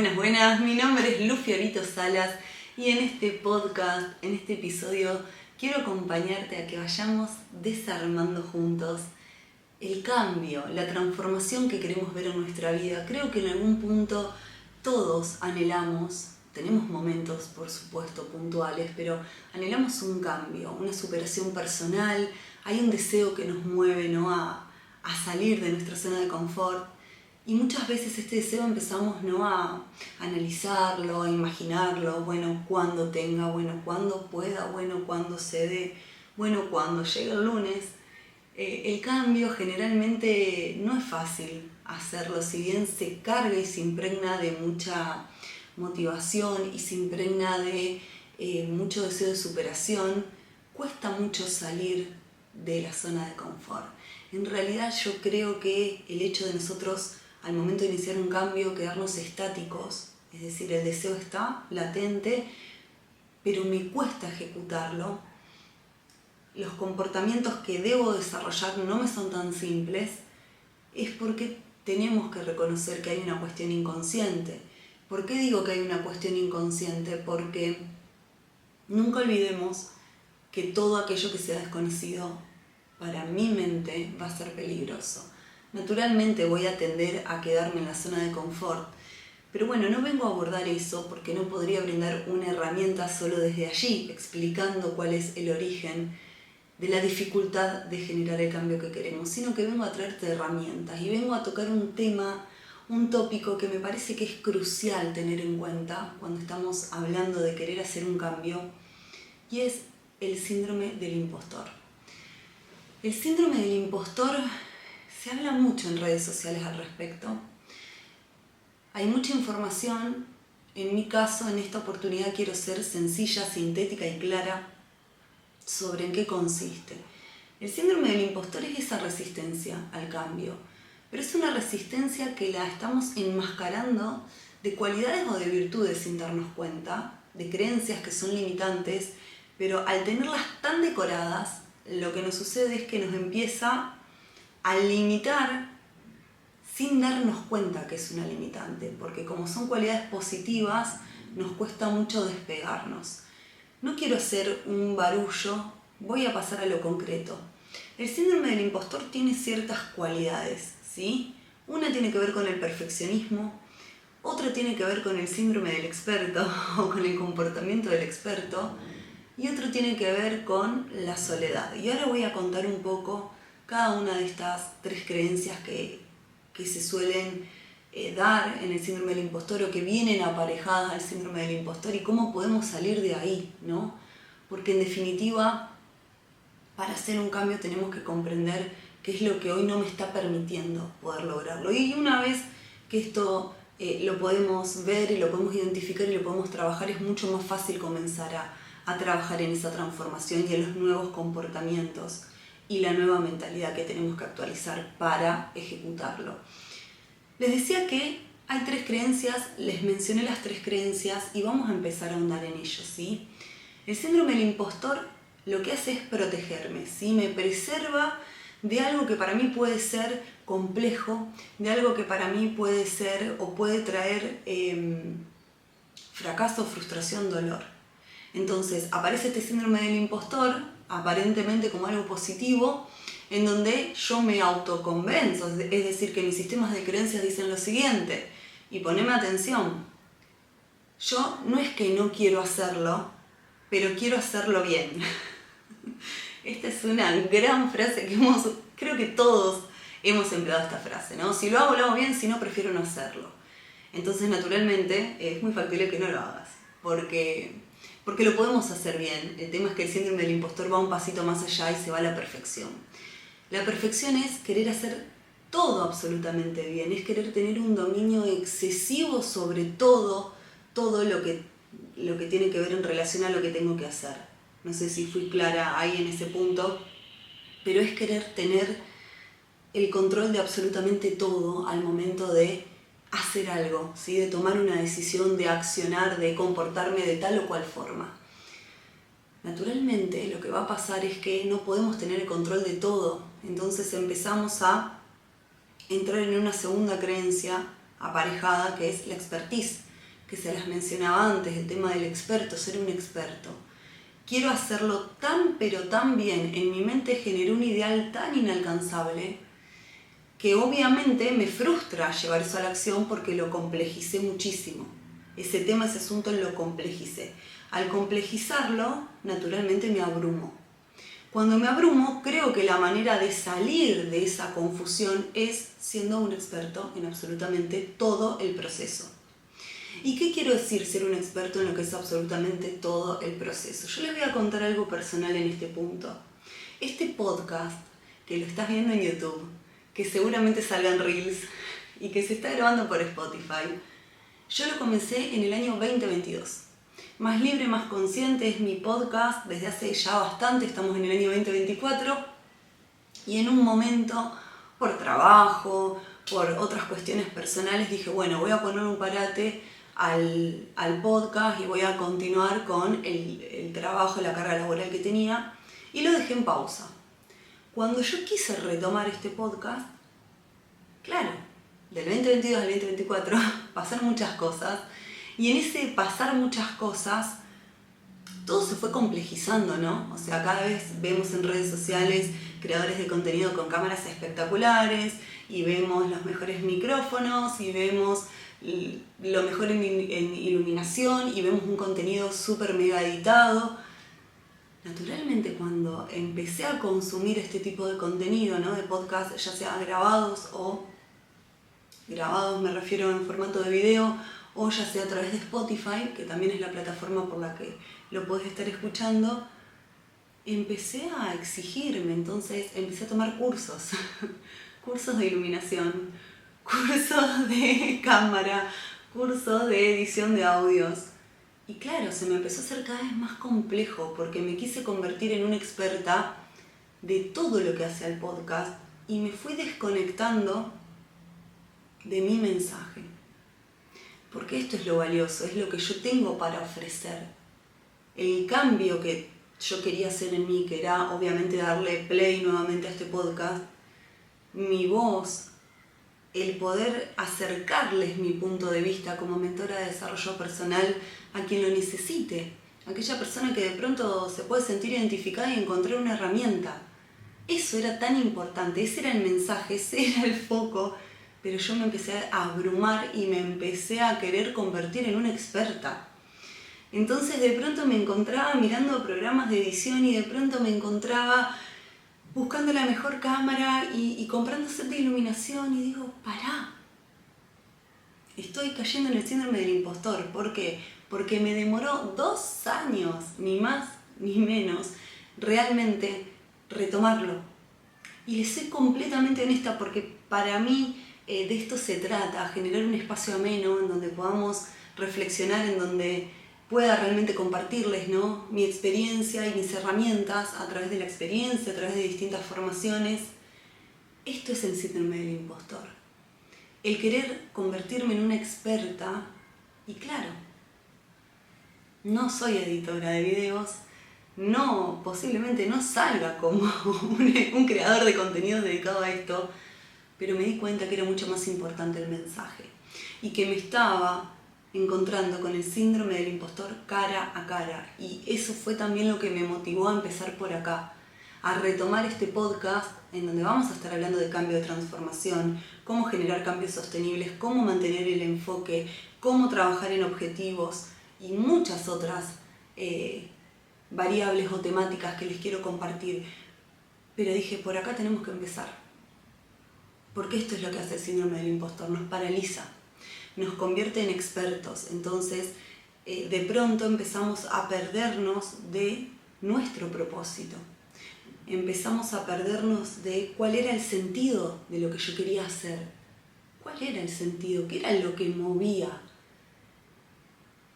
Buenas, buenas, mi nombre es Lu Fiorito Salas y en este podcast, en este episodio, quiero acompañarte a que vayamos desarmando juntos el cambio, la transformación que queremos ver en nuestra vida. Creo que en algún punto todos anhelamos, tenemos momentos por supuesto puntuales, pero anhelamos un cambio, una superación personal, hay un deseo que nos mueve, ¿no?, a salir de nuestra zona de confort. Y muchas veces este deseo empezamos, ¿no?, a analizarlo, a imaginarlo, cuando tenga, cuando pueda, cuando se dé, cuando llegue el lunes. El cambio generalmente no es fácil hacerlo, si bien se carga y se impregna de mucha motivación y se impregna de mucho deseo de superación, cuesta mucho salir de la zona de confort. En realidad yo creo que el hecho de nosotros al momento de iniciar un cambio quedarnos estáticos, es decir, el deseo está latente, pero me cuesta ejecutarlo, los comportamientos que debo desarrollar no me son tan simples, es porque tenemos que reconocer que hay una cuestión inconsciente. ¿Por qué digo que hay una cuestión inconsciente? Porque nunca olvidemos que todo aquello que sea desconocido para mi mente va a ser peligroso. Naturalmente voy a tender a quedarme en la zona de confort, pero no vengo a abordar eso porque no podría brindar una herramienta solo desde allí, explicando cuál es el origen de la dificultad de generar el cambio que queremos, sino que vengo a traerte herramientas y vengo a tocar un tema, un tópico que me parece que es crucial tener en cuenta cuando estamos hablando de querer hacer un cambio, y es el síndrome del impostor. El síndrome del impostor se habla mucho en redes sociales al respecto. Hay mucha información. En mi caso, en esta oportunidad, quiero ser sencilla, sintética y clara sobre en qué consiste. El síndrome del impostor es esa resistencia al cambio, pero es una resistencia que la estamos enmascarando de cualidades o de virtudes sin darnos cuenta, de creencias que son limitantes, pero al tenerlas tan decoradas, lo que nos sucede es que nos empieza a limitar sin darnos cuenta que es una limitante, porque como son cualidades positivas, nos cuesta mucho despegarnos. No quiero hacer un barullo, voy a pasar a lo concreto. El síndrome del impostor tiene ciertas cualidades, ¿sí? Una tiene que ver con el perfeccionismo, otra tiene que ver con el síndrome del experto o con el comportamiento del experto, y otro tiene que ver con la soledad. Y ahora voy a contar un poco cada una de estas tres creencias que se suelen dar en el síndrome del impostor o que vienen aparejadas al síndrome del impostor y cómo podemos salir de ahí, ¿no? Porque en definitiva, para hacer un cambio tenemos que comprender qué es lo que hoy no me está permitiendo poder lograrlo. Y una vez que esto lo podemos ver y lo podemos identificar y lo podemos trabajar, es mucho más fácil comenzar a trabajar en esa transformación y en los nuevos comportamientos y la nueva mentalidad que tenemos que actualizar para ejecutarlo. Les decía que hay tres creencias, les mencioné las tres creencias y vamos a empezar a ahondar en ello, ¿sí? El síndrome del impostor lo que hace es protegerme, ¿sí? Me preserva de algo que para mí puede ser complejo, de algo que para mí puede ser o puede traer fracaso, frustración, dolor. Entonces aparece este síndrome del impostor aparentemente como algo positivo, en donde yo me autoconvenzo, es decir, que mis sistemas de creencias dicen lo siguiente, y poneme atención, yo no es que no quiero hacerlo, pero quiero hacerlo bien. Esta es una gran frase que creo que todos hemos empleado esta frase, ¿no? Si lo hago bien, si no, prefiero no hacerlo. Entonces, naturalmente, es muy factible que no lo hagas, porque lo podemos hacer bien. El tema es que el síndrome del impostor va un pasito más allá y se va a la perfección. La perfección es querer hacer todo absolutamente bien, es querer tener un dominio excesivo sobre todo lo que tiene que ver en relación a lo que tengo que hacer. No sé si fui clara ahí en ese punto, pero es querer tener el control de absolutamente todo al momento de hacer algo, ¿sí? De tomar una decisión, de accionar, de comportarme de tal o cual forma. Naturalmente lo que va a pasar es que no podemos tener el control de todo, entonces empezamos a entrar en una segunda creencia aparejada que es la expertise. que se las mencionaba antes, el tema del experto, ser un experto. Quiero hacerlo tan pero tan bien, en mi mente generé un ideal tan inalcanzable que obviamente me frustra llevar eso a la acción porque lo complejicé muchísimo. Ese tema, ese asunto lo complejicé. Al complejizarlo, naturalmente me abrumo. Cuando me abrumo, creo que la manera de salir de esa confusión es siendo un experto en absolutamente todo el proceso. ¿Y qué quiero decir ser un experto en lo que es absolutamente todo el proceso? Yo les voy a contar algo personal en este punto. Este podcast, que lo estás viendo en YouTube, que seguramente salgan Reels y que se está grabando por Spotify, yo lo comencé en el año 2022. Más libre, más consciente es mi podcast desde hace ya bastante, estamos en el año 2024 y en un momento, por trabajo, por otras cuestiones personales, dije, bueno, voy a poner un parate al podcast y voy a continuar con el trabajo, la carga laboral que tenía y lo dejé en pausa. Cuando yo quise retomar este podcast, claro, del 2022 al 2024 pasaron muchas cosas y en ese pasar muchas cosas todo se fue complejizando, ¿no? O sea, cada vez vemos en redes sociales creadores de contenido con cámaras espectaculares y vemos los mejores micrófonos y vemos lo mejor en iluminación y vemos un contenido súper mega editado. Naturalmente, cuando empecé a consumir este tipo de contenido, ¿no? De podcast, ya sea grabados me refiero en formato de video, o ya sea a través de Spotify, que también es la plataforma por la que lo podés estar escuchando, empecé a exigirme, entonces empecé a tomar cursos, cursos de iluminación, cursos de cámara, cursos de edición de audios. Y claro, se me empezó a hacer cada vez más complejo porque me quise convertir en una experta de todo lo que hace al podcast y me fui desconectando de mi mensaje. Porque esto es lo valioso, es lo que yo tengo para ofrecer. El cambio que yo quería hacer en mí, que era obviamente darle play nuevamente a este podcast, mi voz, el poder acercarles mi punto de vista como mentora de desarrollo personal a quien lo necesite, aquella persona que de pronto se puede sentir identificada y encontrar una herramienta. Eso era tan importante, ese era el mensaje, ese era el foco, pero yo me empecé a abrumar y me empecé a querer convertir en una experta. Entonces de pronto me encontraba mirando programas de edición y de pronto me encontraba buscando la mejor cámara y comprando set de iluminación y digo, pará, estoy cayendo en el síndrome del impostor. ¿Por qué? Porque me demoró 2 años, ni más ni menos, realmente retomarlo. Y les soy completamente honesta porque para mí de esto se trata, generar un espacio ameno en donde podamos reflexionar, en donde pueda realmente compartirles, ¿no? Mi experiencia y mis herramientas a través de la experiencia, a través de distintas formaciones. Esto es el síndrome del impostor. El querer convertirme en una experta y claro, no soy editora de videos, posiblemente no salga como un creador de contenido dedicado a esto, pero me di cuenta que era mucho más importante el mensaje y que me estaba encontrando con el síndrome del impostor cara a cara. Y eso fue también lo que me motivó a empezar por acá, a retomar este podcast en donde vamos a estar hablando de cambio de transformación, cómo generar cambios sostenibles, cómo mantener el enfoque, cómo trabajar en objetivos y muchas otras variables o temáticas que les quiero compartir. Pero dije, por acá tenemos que empezar. Porque esto es lo que hace el síndrome del impostor, nos paraliza, nos convierte en expertos. Entonces, de pronto empezamos a perdernos de nuestro propósito. Empezamos a perdernos de cuál era el sentido de lo que yo quería hacer. ¿Cuál era el sentido? ¿Qué era lo que movía?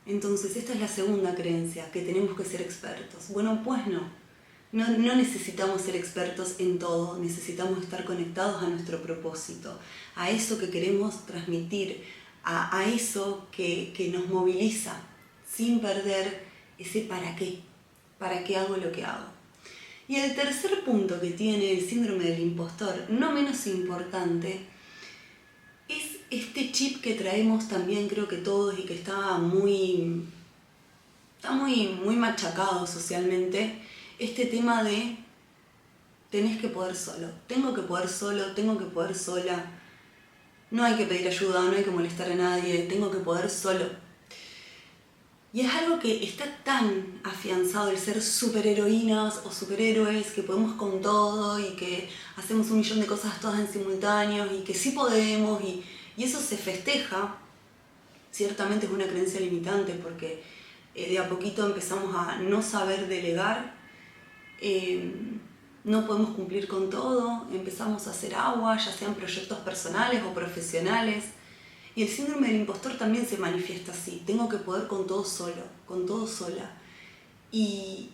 Entonces, esta es la segunda creencia, que tenemos que ser expertos. Bueno, pues no. No necesitamos ser expertos en todo, necesitamos estar conectados a nuestro propósito, a eso que queremos transmitir, a eso que nos moviliza, sin perder ese para qué hago lo que hago. Y el tercer punto que tiene el síndrome del impostor, no menos importante, es este chip que traemos también, creo que todos, y que está muy machacado socialmente, este tema de tenés que poder solo, tengo que poder solo, tengo que poder sola, no hay que pedir ayuda, no hay que molestar a nadie, tengo que poder solo. Y es algo que está tan afianzado el ser superheroínas o superhéroes, que podemos con todo y que hacemos 1.000.000 de cosas todas en simultáneo y que sí podemos, y eso se festeja. Ciertamente es una creencia limitante porque de a poquito empezamos a no saber delegar, no podemos cumplir con todo, empezamos a hacer agua, ya sean proyectos personales o profesionales. Y el síndrome del impostor también se manifiesta así, tengo que poder con todo solo, con todo sola. Y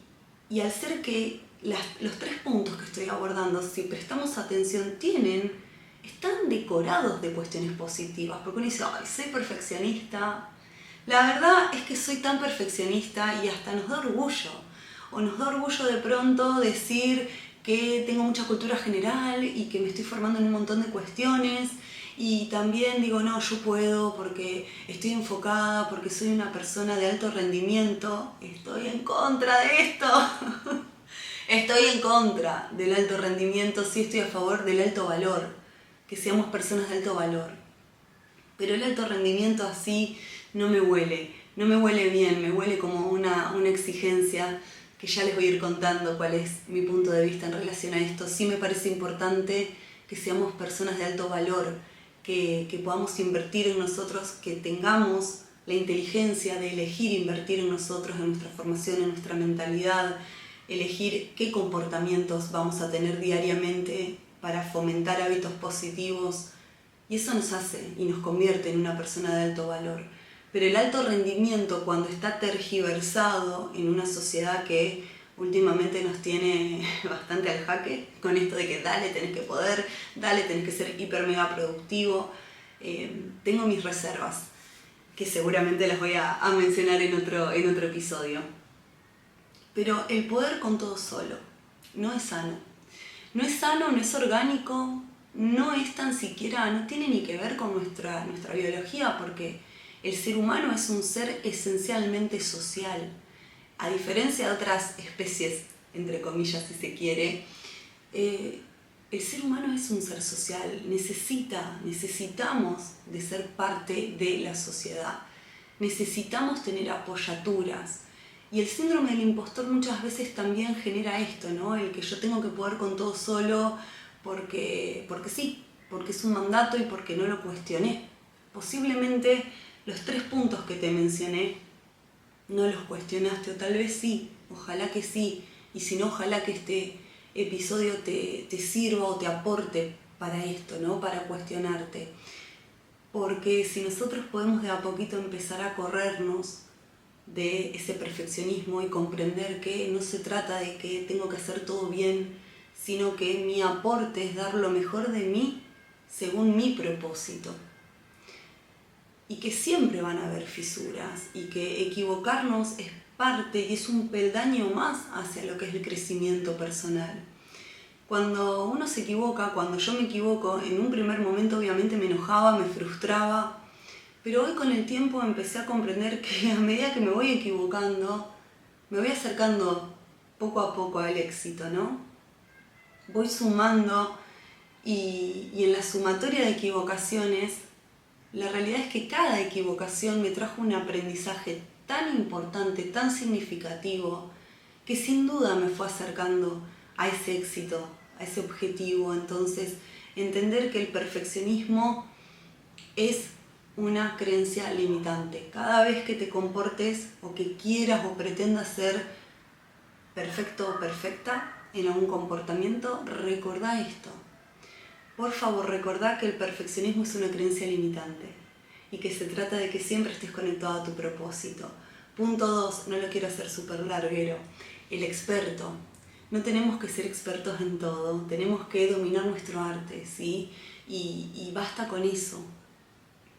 al ser que los 3 puntos que estoy abordando, si prestamos atención, están decorados de cuestiones positivas, porque uno dice, ay, soy perfeccionista. La verdad es que soy tan perfeccionista y hasta nos da orgullo, o nos da orgullo de pronto decir que tengo mucha cultura general y que me estoy formando en un montón de cuestiones. Y también digo, no, yo puedo porque estoy enfocada, porque soy una persona de alto rendimiento. Estoy en contra de esto. Estoy en contra del alto rendimiento, sí estoy a favor del alto valor, que seamos personas de alto valor. Pero el alto rendimiento así no me huele bien, me huele como una exigencia que ya les voy a ir contando cuál es mi punto de vista en relación a esto. Sí me parece importante que seamos personas de alto valor, que podamos invertir en nosotros, que tengamos la inteligencia de elegir invertir en nosotros, en nuestra formación, en nuestra mentalidad, elegir qué comportamientos vamos a tener diariamente para fomentar hábitos positivos, y eso nos hace y nos convierte en una persona de alto valor. Pero el alto rendimiento, cuando está tergiversado en una sociedad que últimamente nos tiene bastante al jaque, con esto de que dale, tenés que poder, dale, tenés que ser hiper mega productivo, tengo mis reservas, que seguramente las voy a mencionar en otro episodio. Pero el poder con todo solo no es sano. No es sano, no es orgánico, no es tan siquiera, no tiene ni que ver con nuestra biología, porque el ser humano es un ser esencialmente social. A diferencia de otras especies, entre comillas si se quiere, el ser humano es un ser social, necesitamos de ser parte de la sociedad, necesitamos tener apoyaturas. Y el síndrome del impostor muchas veces también genera esto, ¿no? El que yo tengo que poder con todo solo porque sí, porque es un mandato y porque no lo cuestioné. Posiblemente los 3 puntos que te mencioné no los cuestionaste, o tal vez sí, ojalá que sí, y si no, ojalá que este episodio te sirva o te aporte para esto, ¿no? Para cuestionarte. Porque si nosotros podemos de a poquito empezar a corrernos de ese perfeccionismo y comprender que no se trata de que tengo que hacer todo bien, sino que mi aporte es dar lo mejor de mí según mi propósito. Y que siempre van a haber fisuras y que equivocarnos es parte y es un peldaño más hacia lo que es el crecimiento personal. Cuando uno se equivoca, cuando yo me equivoco, en un primer momento obviamente me enojaba, me frustraba, pero hoy con el tiempo empecé a comprender que a medida que me voy equivocando, me voy acercando poco a poco al éxito, ¿no? Voy sumando y en la sumatoria de equivocaciones, la realidad es que cada equivocación me trajo un aprendizaje tan importante, tan significativo, que sin duda me fue acercando a ese éxito, a ese objetivo. Entonces, entender que el perfeccionismo es una creencia limitante. Cada vez que te comportes o que quieras o pretendas ser perfecto o perfecta en algún comportamiento, recordá esto. Por favor, recordá que el perfeccionismo es una creencia limitante y que se trata de que siempre estés conectado a tu propósito. Punto 2, no lo quiero hacer súper larguero. El experto. No tenemos que ser expertos en todo, tenemos que dominar nuestro arte, ¿sí? Y basta con eso.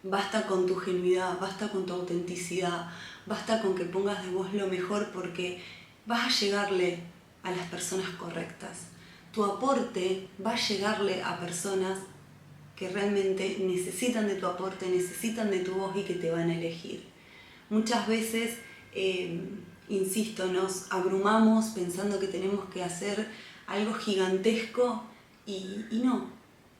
Basta con tu genuidad, basta con tu autenticidad, basta con que pongas de vos lo mejor, porque vas a llegarle a las personas correctas. Tu aporte va a llegarle a personas que realmente necesitan de tu aporte, necesitan de tu voz y que te van a elegir. Muchas veces, insisto, nos abrumamos pensando que tenemos que hacer algo gigantesco y no,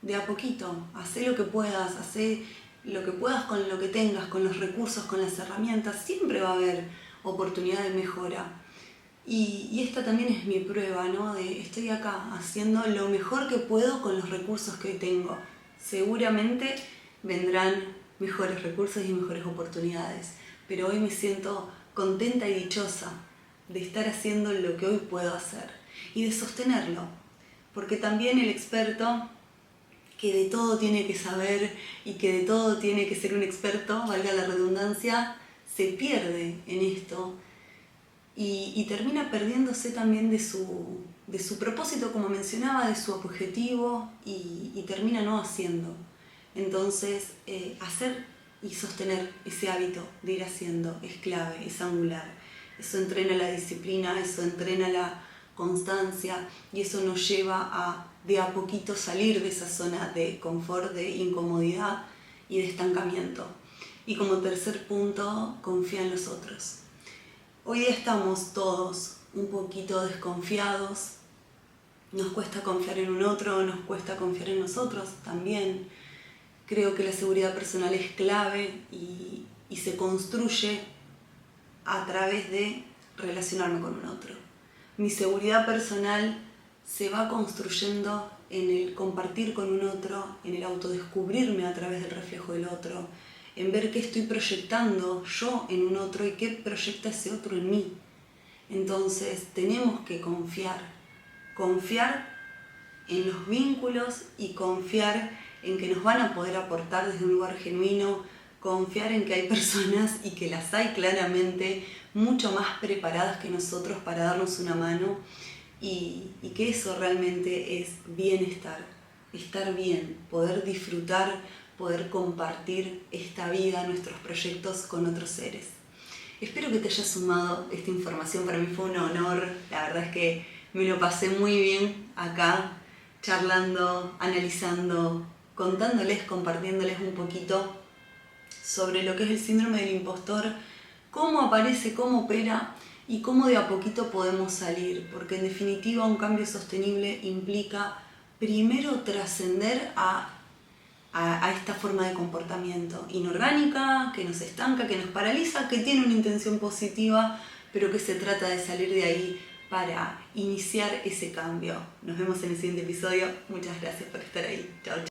de a poquito, hacé lo que puedas, hacé lo que puedas con lo que tengas, con los recursos, con las herramientas, siempre va a haber oportunidad de mejora. Y esta también es mi prueba, ¿no? De estoy acá haciendo lo mejor que puedo con los recursos que hoy tengo. Seguramente vendrán mejores recursos y mejores oportunidades, pero hoy me siento contenta y dichosa de estar haciendo lo que hoy puedo hacer y de sostenerlo, porque también el experto que de todo tiene que saber y que de todo tiene que ser un experto, valga la redundancia, se pierde en esto y termina perdiéndose también de su propósito, como mencionaba, de su objetivo y termina no haciendo. Entonces, hacer y sostener ese hábito de ir haciendo es clave, es angular. Eso entrena la disciplina, eso entrena la constancia y eso nos lleva de a poquito salir de esa zona de confort, de incomodidad y de estancamiento. Y como tercer punto, confía en los otros. Hoy día estamos todos un poquito desconfiados, nos cuesta confiar en un otro, nos cuesta confiar en nosotros también. Creo que la seguridad personal es clave y se construye a través de relacionarme con un otro. Mi seguridad personal se va construyendo en el compartir con un otro, en el autodescubrirme a través del reflejo del otro, en ver qué estoy proyectando yo en un otro y qué proyecta ese otro en mí. Entonces tenemos que confiar en los vínculos y confiar en que nos van a poder aportar desde un lugar genuino, confiar en que hay personas, y que las hay claramente, mucho más preparadas que nosotros para darnos una mano y que eso realmente es bienestar, estar bien, poder disfrutar, poder compartir esta vida, nuestros proyectos con otros seres. Espero que te haya sumado esta información, para mí fue un honor, la verdad es que me lo pasé muy bien acá, charlando, analizando, contándoles, compartiéndoles un poquito sobre lo que es el síndrome del impostor, cómo aparece, cómo opera y cómo de a poquito podemos salir, porque en definitiva un cambio sostenible implica primero trascender a esta forma de comportamiento inorgánica, que nos estanca, que nos paraliza, que tiene una intención positiva, pero que se trata de salir de ahí para iniciar ese cambio. Nos vemos en el siguiente episodio. Muchas gracias por estar ahí. Chao, chao.